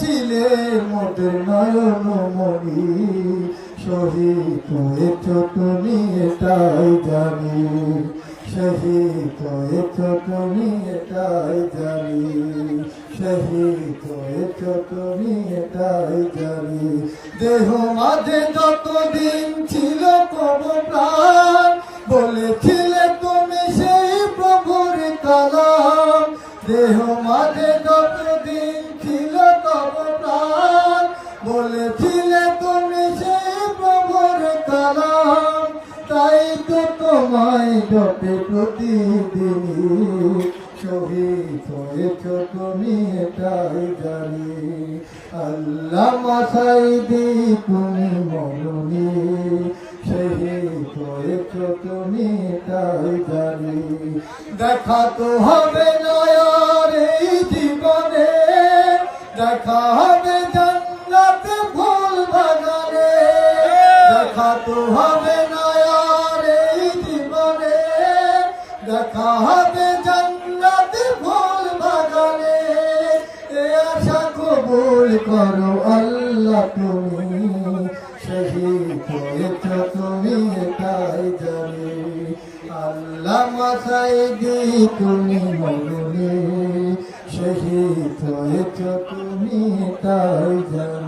ছিলে মোদের নয়ন মনি, শহীদ হয়েছ তুমি এটাই জানি, শহীদ হয়েছ তুমি এটাই জানি, শহীদ হয়েছ তুমি এটাই জানি। দেহ মাঝে যতদিন ছিল তব প্রাণ, বলেছিলে তুমি সেই প্রভুর কালাম। দেহ মাঝে যতদিন ছিল তব প্রাণ, বলেছিলে তুমি সেই প্রভুর কালাম। তাই তো তোমায় জপে প্রতিদিনই, শহীদ হয়েছ তুমি এটাই জানি। আল্লামা সাঈদী তুমি মরণি, শহীদ হয়েছ তুমি এটাই জানি। দেখা তো হবে না আর এই জীবনে, দেখা হবে জান্নাতে ফুল বাগানে। দেখা তো হবে না আর এই জীবনে, দেখা হবে জান্নাতে ফুল বাগানে। এ আশা কবুল করো আল্লাহ তুমি, শহীদ হয়েছ তুমি এটাই জানি। আল্লামা সাঈদী তুমি মরণি, শহীদ হয়েছ তুমি এটাই জানি।